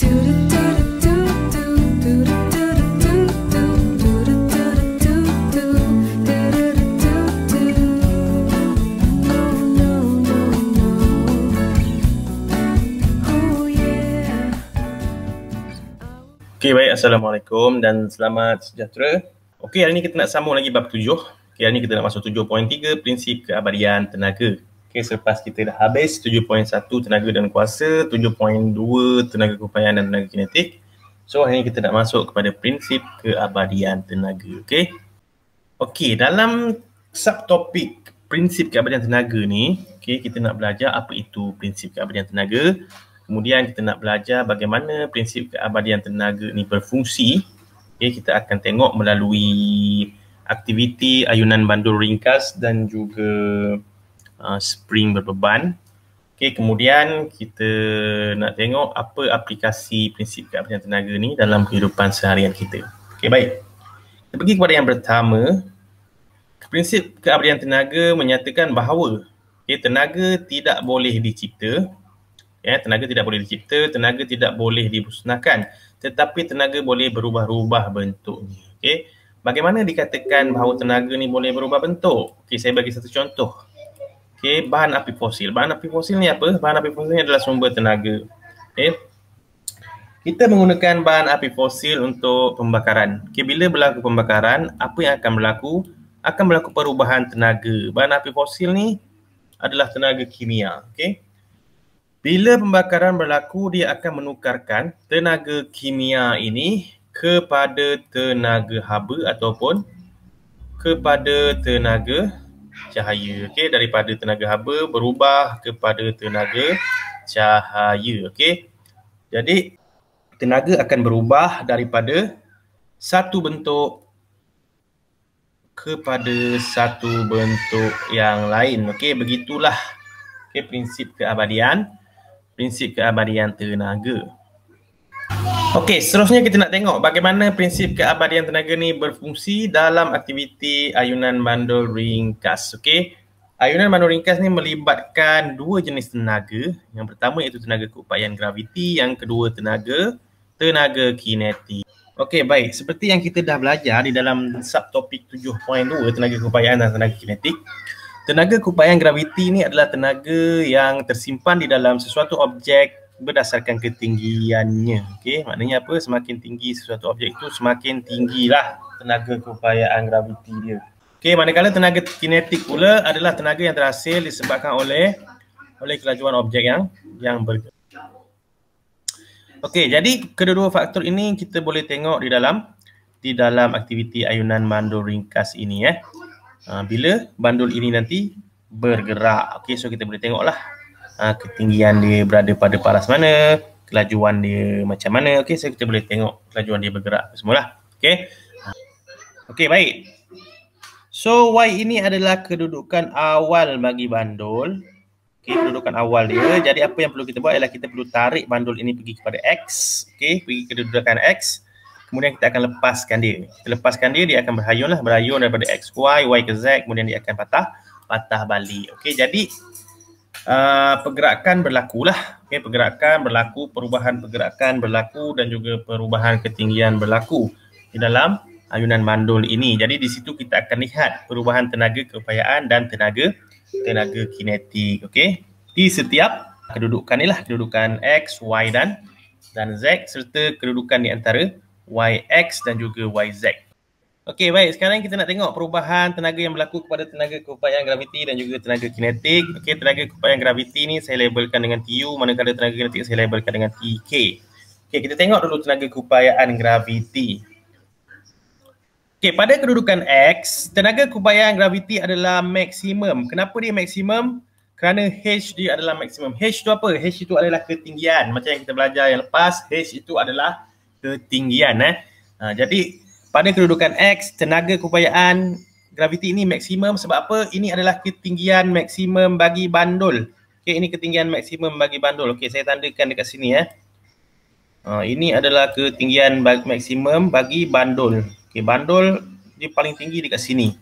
Okey, baik. Assalamualaikum dan selamat sejahtera. Okey, hari ini kita nak sambung lagi bab 7. Okey, hari ini kita nak masuk 7.3, prinsip keabadian tenaga. Okey, selepas kita dah habis 7.1 tenaga dan kuasa, 7.2 tenaga keupayaan dan tenaga kinetik. So, hari ini kita nak masuk kepada prinsip keabadian tenaga. Okey. Okey, dalam subtopik prinsip keabadian tenaga ni, okey, kita nak belajar apa itu prinsip keabadian tenaga. Kemudian kita nak belajar bagaimana prinsip keabadian tenaga ni berfungsi. Okay, kita akan tengok melalui aktiviti ayunan bandul ringkas dan juga spring berbeban. Okay, kemudian kita nak tengok apa aplikasi prinsip keabadian tenaga ni dalam kehidupan seharian kita. Okay, baik. Kita pergi kepada yang pertama. Prinsip keabadian tenaga menyatakan bahawa tenaga tidak boleh dicipta. Ya, tenaga tidak boleh dicipta, tenaga tidak boleh dimusnahkan, tetapi tenaga boleh berubah-ubah bentuknya. Okey, bagaimana dikatakan bahawa tenaga ni boleh berubah bentuk? Okey, saya bagi satu contoh. Okey, bahan api fosil. Bahan api fosil ni apa? Bahan api fosil ni adalah sumber tenaga. Okey. Kita menggunakan bahan api fosil untuk pembakaran. Okey, bila berlaku pembakaran, apa yang akan berlaku? Akan berlaku perubahan tenaga. Bahan api fosil ni adalah tenaga kimia. Okey. Bila pembakaran berlaku, dia akan menukarkan tenaga kimia ini kepada tenaga haba ataupun kepada tenaga cahaya. Okey, daripada tenaga haba berubah kepada tenaga cahaya. Okey. Jadi tenaga akan berubah daripada satu bentuk kepada satu bentuk yang lain. Okey, begitulah prinsip keabadian tenaga. Okey, seterusnya kita nak tengok bagaimana prinsip keabadian tenaga ni berfungsi dalam aktiviti ayunan bandul ringkas. Okey, ayunan bandul ringkas ni melibatkan dua jenis tenaga. Yang pertama iaitu tenaga keupayaan graviti, yang kedua tenaga kinetik. Okey, baik. Seperti yang kita dah belajar di dalam subtopik 7.2 tenaga keupayaan dan tenaga kinetik. Tenaga keupayaan graviti ni adalah tenaga yang tersimpan di dalam sesuatu objek berdasarkan ketinggiannya. Okey, maknanya apa? Semakin tinggi sesuatu objek itu, semakin tinggilah tenaga keupayaan graviti dia. Okey, manakala tenaga kinetik pula adalah tenaga yang terhasil disebabkan oleh kelajuan objek yang bergerak. Okey, jadi kedua-dua faktor ini kita boleh tengok di dalam aktiviti ayunan bandul ringkas ini bila bandul ini nanti bergerak. Okey, so kita boleh tengoklah ketinggian dia berada pada paras mana, kelajuan dia macam mana. Okey, so kita boleh tengok kelajuan dia bergerak semualah. Okey. Okey, baik. So Y ini adalah kedudukan awal bagi bandul. Okey, kedudukan awal dia. Jadi apa yang perlu kita buat ialah kita perlu tarik bandul ini pergi kepada X. Okey, pergi ke kedudukan X. Kemudian kita akan lepaskan dia. Kita lepaskan dia, dia akan berayun daripada X, Y ke Z, kemudian dia akan patah balik. Okey, jadi pergerakan berlakulah. Okey, pergerakan berlaku, perubahan pergerakan berlaku dan juga perubahan ketinggian berlaku di dalam ayunan bandul ini. Jadi di situ kita akan lihat perubahan tenaga keupayaan dan tenaga kinetik. Okey, di setiap kedudukan inilah, kedudukan X, Y dan Z serta kedudukan di antara YX dan juga YZ. Okey, baik. Sekarang kita nak tengok perubahan tenaga yang berlaku kepada tenaga keupayaan graviti dan juga tenaga kinetik. Okey, tenaga keupayaan graviti ni saya labelkan dengan TU, manakala tenaga kinetik saya labelkan dengan TK. Okey, kita tengok dulu tenaga keupayaan graviti. Okey, pada kedudukan X, tenaga keupayaan graviti adalah maksimum. Kenapa dia maksimum? Kerana H dia adalah maksimum. H itu apa? H itu adalah ketinggian. Macam yang kita belajar yang lepas, H itu adalah ketinggian. Jadi pada kedudukan X, tenaga keupayaan graviti ini maksimum sebab apa? Ini adalah ketinggian maksimum bagi bandul. Okey, ini ketinggian maksimum bagi bandul. Okey, saya tandakan dekat sini ini adalah ketinggian maksimum bagi bandul. Okey, bandul dia paling tinggi dekat sini.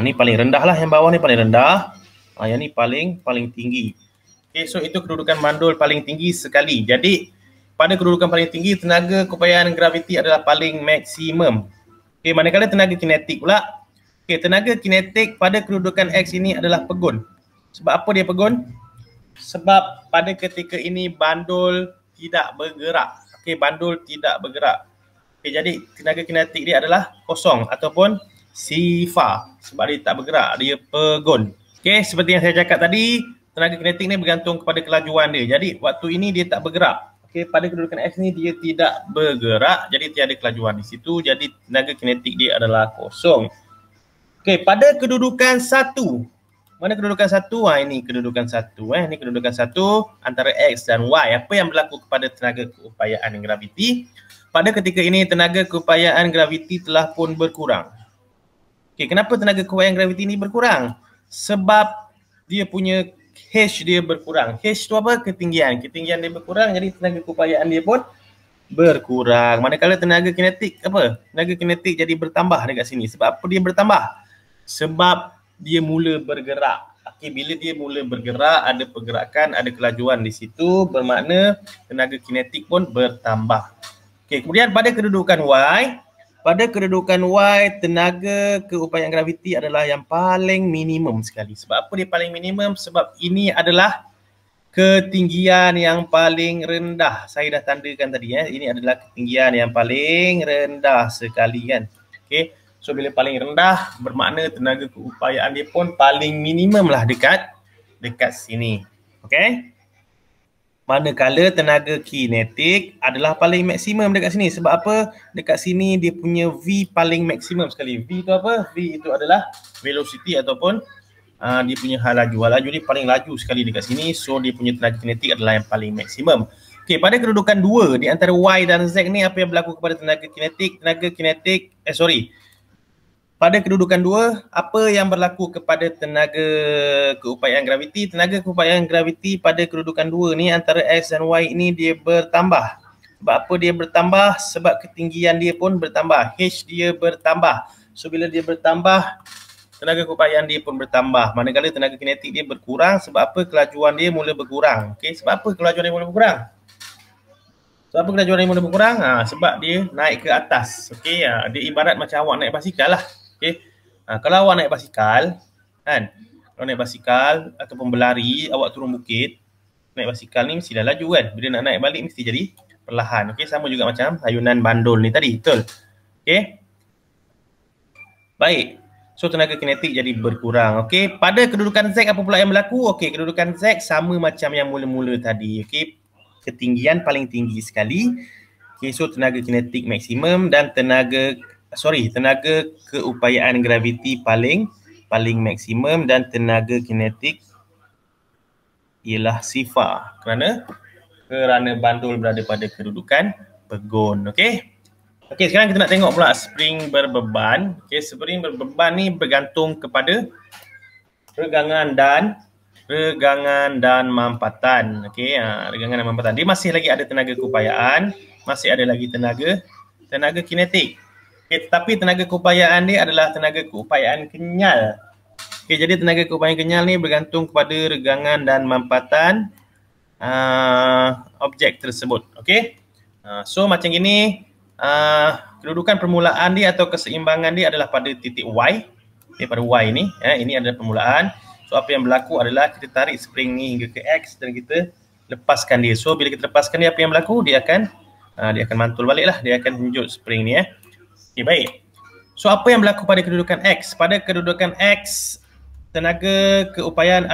Ni paling rendah lah, yang bawah ni paling rendah. Yang ni paling tinggi. Okay, so itu kedudukan bandul paling tinggi sekali. Jadi pada kedudukan paling tinggi, tenaga keupayaan graviti adalah paling maksimum. Okay, manakala tenaga kinetik pula, okay, tenaga kinetik pada kedudukan X ini adalah pegun. Sebab apa dia pegun? Sebab pada ketika ini bandul tidak bergerak. Okay, bandul tidak bergerak. Okay, jadi tenaga kinetik dia adalah kosong ataupun sifar. Sebab dia tak bergerak, dia pegun. Okay, seperti yang saya cakap tadi, tenaga kinetik ni bergantung kepada kelajuan dia. Jadi waktu ini dia tak bergerak. Okey, pada kedudukan X ni dia tidak bergerak, jadi tiada kelajuan di situ. Jadi tenaga kinetik dia adalah kosong. Okey, pada kedudukan 1. Mana kedudukan 1? Ini kedudukan 1 Ini kedudukan 1 antara X dan Y. Apa yang berlaku kepada tenaga keupayaan graviti? Pada ketika ini tenaga keupayaan graviti telah pun berkurang. Okey, kenapa tenaga keupayaan graviti ini berkurang? Sebab dia punya H dia berkurang. H tu apa? Ketinggian. Ketinggian dia berkurang, jadi tenaga keupayaan dia pun berkurang. Manakala tenaga kinetik apa? Tenaga kinetik jadi bertambah dekat sini. Sebab apa dia bertambah? Sebab dia mula bergerak. Okey, bila dia mula bergerak, ada pergerakan, ada kelajuan di situ, bermakna tenaga kinetik pun bertambah. Okey, kemudian pada kedudukan Y, tenaga keupayaan graviti adalah yang paling minimum sekali. Sebab apa dia paling minimum? Sebab ini adalah ketinggian yang paling rendah. Saya dah tandakan tadi Ini adalah ketinggian yang paling rendah sekali kan. Okey. So bila paling rendah bermakna tenaga keupayaan dia pun paling minimum lah dekat sini. Okey. Manakala tenaga kinetik adalah paling maksimum dekat sini. Sebab apa? Dekat sini dia punya V paling maksimum sekali. V itu apa? V itu adalah velocity ataupun dia punya hal laju. Hal laju dia paling laju sekali dekat sini. So dia punya tenaga kinetik adalah yang paling maksimum. Okey, pada kedudukan 2 di antara Y dan Z ni, apa yang berlaku kepada tenaga kinetik? Pada kedudukan 2, apa yang berlaku kepada tenaga keupayaan graviti? Tenaga keupayaan graviti pada kedudukan 2 ni antara X dan Y ini dia bertambah. Sebab apa dia bertambah? Sebab ketinggian dia pun bertambah. H dia bertambah. So bila dia bertambah, tenaga keupayaan dia pun bertambah. Manakala tenaga kinetik dia berkurang, sebab apa? Kelajuan dia mula berkurang. Okey, sebab apa kelajuan dia mula berkurang? Sebab apa kelajuan dia mula berkurang? Sebab dia naik ke atas. Okey, dia ibarat macam awak naik basikal lah. Okay. Kalau awak naik basikal kan, kalau naik basikal ataupun berlari, awak turun bukit, naik basikal ni mesti dah laju kan. Bila nak naik balik mesti jadi perlahan. Okey, sama juga macam ayunan bandul ni tadi, betul? Okey. Baik. So tenaga kinetik jadi berkurang. Okey, pada kedudukan Z apa pula yang berlaku? Okey, kedudukan Z sama macam yang mula-mula tadi. Okey, ketinggian paling tinggi sekali. Okey, so tenaga kinetik maksimum dan tenaga keupayaan graviti paling maksimum dan tenaga kinetik ialah sifar kerana bandul berada pada kedudukan pegun. Okey. Okey, sekarang kita nak tengok pula spring berbeban. Okey, spring berbeban ni bergantung kepada regangan dan mampatan. Okey, regangan dan mampatan. Dia masih lagi ada tenaga keupayaan, masih ada lagi tenaga kinetik. Okay, tetapi tenaga keupayaan dia adalah tenaga keupayaan kenyal. Okay, jadi tenaga keupayaan kenyal ni bergantung kepada regangan dan mampatan objek tersebut. Okay. So macam gini, kedudukan permulaan dia atau keseimbangan dia adalah pada titik Y. Okay, pada Y ni, ini adalah permulaan. So apa yang berlaku adalah kita tarik spring ni hingga ke X dan kita lepaskan dia. So bila kita lepaskan dia, apa yang berlaku? Dia akan mantul balik lah. Dia akan hunjut spring ni Okay, baik. So apa yang berlaku pada kedudukan X? Pada kedudukan X, tenaga keupayaan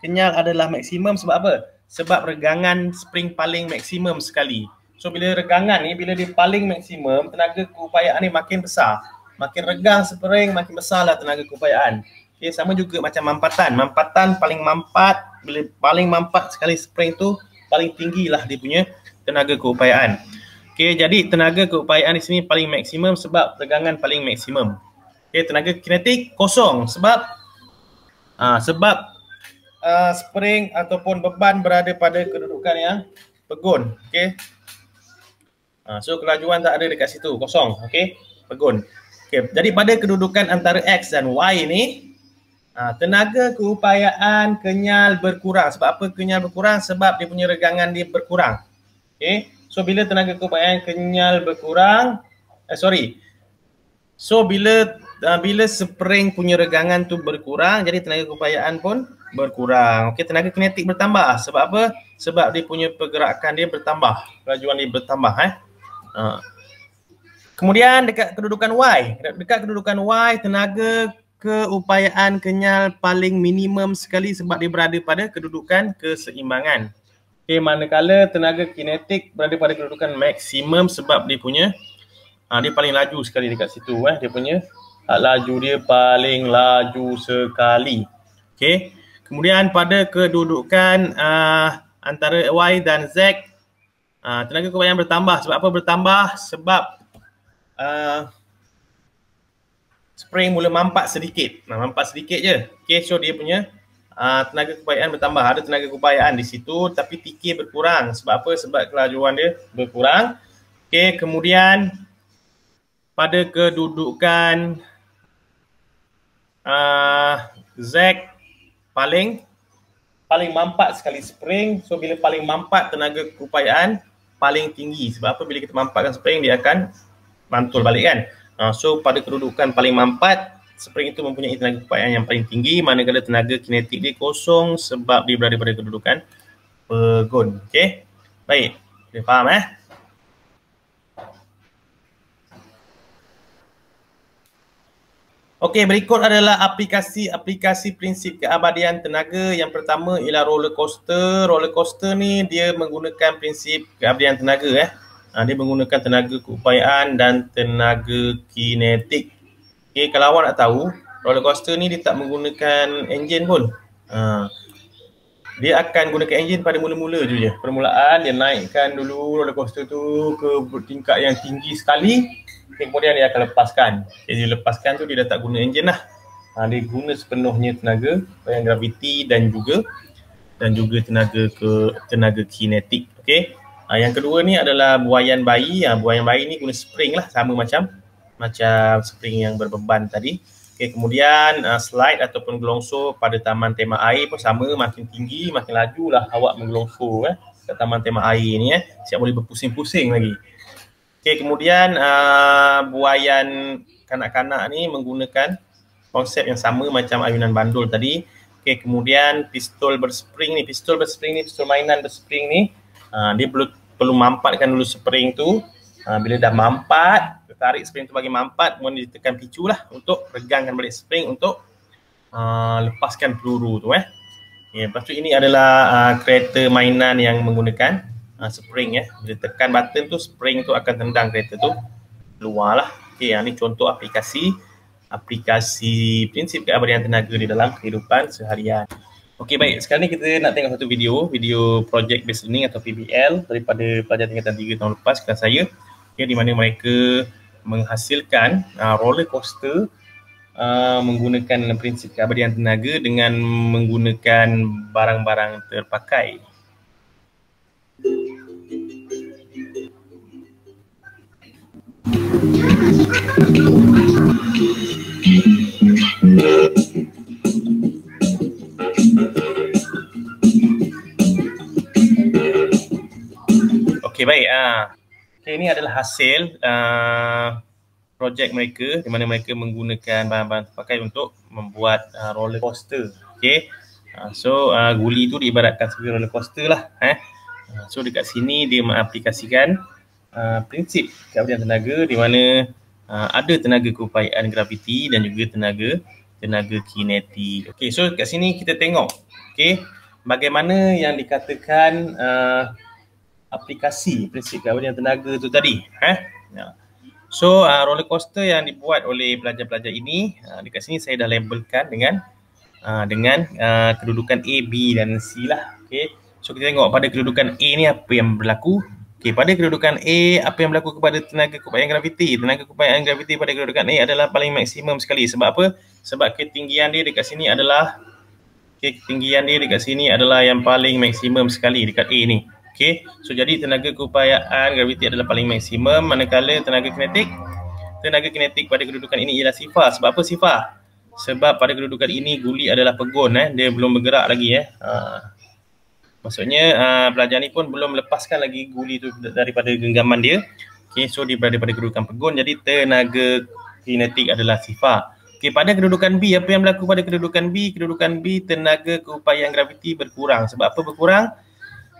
kenyal adalah maksimum. Sebab apa? Sebab regangan spring paling maksimum sekali. So bila regangan ni, bila dia paling maksimum, tenaga keupayaan ni makin besar. Makin regang spring, makin besarlah tenaga keupayaan. Okay, sama juga macam mampatan. Mampatan paling mampat, bila paling mampat sekali spring tu, paling tinggilah dia punya tenaga keupayaan. Okey, jadi tenaga keupayaan di sini paling maksimum sebab regangan paling maksimum. Okey, tenaga kinetik kosong sebab spring ataupun beban berada pada kedudukan yang pegun. Okey. So kelajuan tak ada dekat situ, kosong. Okey, pegun. Okey, jadi pada kedudukan antara X dan Y ini, Tenaga keupayaan kenyal berkurang. Sebab apa kenyal berkurang? Sebab dia punya regangan dia berkurang. Okay. So bila tenaga keupayaan kenyal berkurang, So bila spring punya regangan tu berkurang, jadi tenaga keupayaan pun berkurang. Okey, tenaga kinetik bertambah. Sebab apa? Sebab dia punya pergerakan dia bertambah, kelajuan dia bertambah. Kemudian dekat kedudukan Y, tenaga keupayaan kenyal paling minimum sekali sebab dia berada pada kedudukan keseimbangan. Okey, manakala tenaga kinetik berada pada kedudukan maksimum sebab dia punya dia paling laju sekali dekat situ. Dia punya laju dia paling laju sekali. Okey. Kemudian pada kedudukan antara Y dan Z, tenaga keupayaan bertambah. Sebab apa bertambah? Sebab spring mula mampat sedikit. Mampat sedikit je. Okey, so dia punya tenaga keupayaan bertambah. Ada tenaga keupayaan di situ tapi TK berkurang. Sebab apa? Sebab kelajuan dia berkurang. Okey, kemudian pada kedudukan Z paling mampat sekali spring. So bila paling mampat tenaga keupayaan paling tinggi. Sebab apa? Bila kita mampatkan spring dia akan mantul balik kan. So pada kedudukan paling mampat, spring itu mempunyai tenaga keupayaan yang paling tinggi, manakala tenaga kinetik dia kosong sebab dia berada pada kedudukan pegun. Okey. Baik. Boleh faham Okey, berikut adalah aplikasi prinsip keabadian tenaga. Yang pertama ialah roller coaster. Roller coaster ni dia menggunakan prinsip keabadian tenaga. Dia menggunakan tenaga keupayaan dan tenaga kinetik. Okay, kalau awak nak tahu, roller coaster ni dia tak menggunakan enjin pun. Dia akan gunakan enjin pada mula-mula je. Permulaan dia naikkan dulu roller coaster tu ke tingkat yang tinggi sekali. Kemudian dia akan lepaskan. Dia lepaskan tu dia dah tak guna enjin lah. Dia guna sepenuhnya tenaga keupayaan graviti dan juga tenaga kinetik. Okey. Yang kedua ni adalah buaian bayi. Buaian bayi ni guna spring lah, sama macam spring yang berbeban tadi. Okay, kemudian slide ataupun gelongsor pada taman tema air pun sama, makin tinggi makin lajulah awak menggelongsor ke taman tema air ni siap boleh berpusing-pusing lagi. Okay, kemudian buaian kanak-kanak ni menggunakan konsep yang sama macam ayunan bandul tadi. Okay, kemudian pistol berspring ni, pistol mainan berspring ni, dia perlu mampatkan dulu spring tu. Bila dah mampat, tarik spring tu bagi mampat, kemudian ditekan picu lah untuk regangkan balik spring untuk lepaskan peluru tu. Lepas tu ini adalah kereta mainan yang menggunakan spring. Bila tekan button tu, spring tu akan tendang kereta tu keluar lah. Okay, ni contoh aplikasi prinsip keabadian tenaga di dalam kehidupan seharian. Okey, baik. Sekarang ni kita nak tengok satu video project based learning atau PBL daripada pelajar tingkatan 3 tahun lepas kelas saya, di mana mereka menghasilkan roller coaster menggunakan prinsip keabadian tenaga dengan menggunakan barang-barang terpakai. Okey, baik. Okay, ini adalah hasil projek mereka di mana mereka menggunakan bahan-bahan terpakai untuk membuat roller coaster. Okey. So guli tu diibaratkan sebagai roller coaster lah. So dekat sini dia mengaplikasikan prinsip keabadian tenaga di mana ada tenaga keupayaan graviti dan juga tenaga kinetik. Okey, so kat sini kita tengok bagaimana yang dikatakan aplikasi prinsip keabadian tenaga tu tadi. So roller coaster yang dibuat oleh pelajar-pelajar ini, dekat sini saya dah labelkan dengan kedudukan A, B dan C lah. Okey. So kita tengok pada kedudukan A ni apa yang berlaku. Okey, pada kedudukan A apa yang berlaku kepada tenaga keupayaan graviti? Tenaga keupayaan graviti pada kedudukan A adalah paling maksimum sekali. Sebab apa? Sebab ketinggian dia dekat sini adalah yang paling maksimum sekali dekat A ni. Okey, so jadi tenaga keupayaan graviti adalah paling maksimum, manakala tenaga kinetik pada kedudukan ini ialah sifar. Sebab apa sifar? Sebab pada kedudukan ini guli adalah pegun, dia belum bergerak lagi. Maksudnya pelajar ni pun belum lepaskan lagi guli tu daripada genggaman dia. Okay, so dia berada pada kedudukan pegun, jadi tenaga kinetik adalah sifar. Okay, pada kedudukan B, apa yang berlaku pada kedudukan B? Kedudukan B, tenaga keupayaan graviti berkurang. Sebab apa berkurang?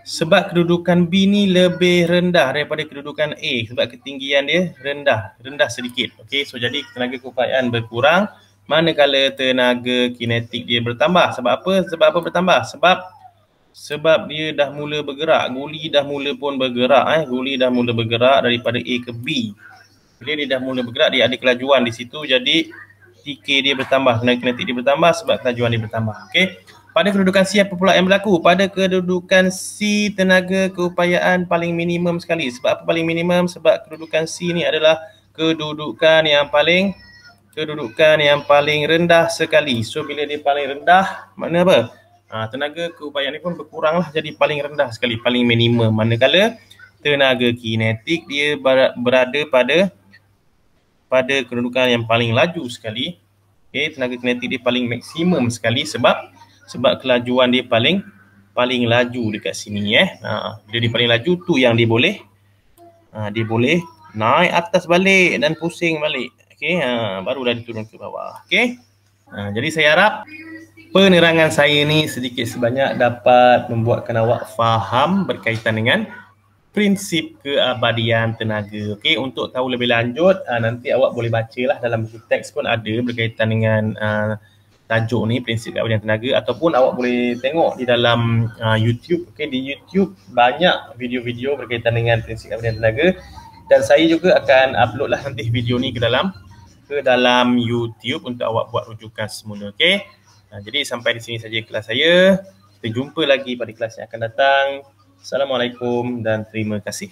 Sebab kedudukan B ni lebih rendah daripada kedudukan A. Sebab ketinggian dia rendah sedikit. Okay, so jadi tenaga keupayaan berkurang, manakala tenaga kinetik dia bertambah. Sebab apa? Sebab apa bertambah? Sebab dia dah mula bergerak. Guli dah mula pun bergerak. Guli dah mula bergerak daripada A ke B. Bila dia dah mula bergerak, dia ada kelajuan di situ. Jadi TK dia bertambah, tenaga kinetik dia bertambah sebab kelajuan dia bertambah. Okey. Pada kedudukan C, apa pula yang berlaku? Pada kedudukan C, tenaga keupayaan paling minimum sekali. Sebab apa paling minimum? Sebab kedudukan C ni adalah kedudukan yang paling rendah sekali. So bila dia paling rendah, makna apa? Tenaga keupayaan ni pun berkurang lah, jadi paling rendah sekali, paling minimum. Manakala tenaga kinetik dia berada pada kedudukan yang paling laju sekali. Okay, tenaga kinetik dia paling maksimum sekali sebab kelajuan dia paling laju dekat sini. Bila dia paling laju tu yang dia boleh naik atas balik dan pusing balik. Okay, barulah diturun ke bawah. Okay, jadi saya harap penerangan saya ni sedikit sebanyak dapat membuatkan awak faham berkaitan dengan prinsip keabadian tenaga. Okey, untuk tahu lebih lanjut, nanti awak boleh bacalah dalam buku teks pun ada berkaitan dengan tajuk ni, prinsip keabadian tenaga, ataupun awak boleh tengok di dalam YouTube. Okey, di YouTube banyak video-video berkaitan dengan prinsip keabadian tenaga, dan saya juga akan upload lah nanti video ni ke dalam YouTube untuk awak buat rujukan semula. Okey. Jadi sampai di sini saja kelas saya. Kita jumpa lagi pada kelas yang akan datang. Assalamualaikum dan terima kasih.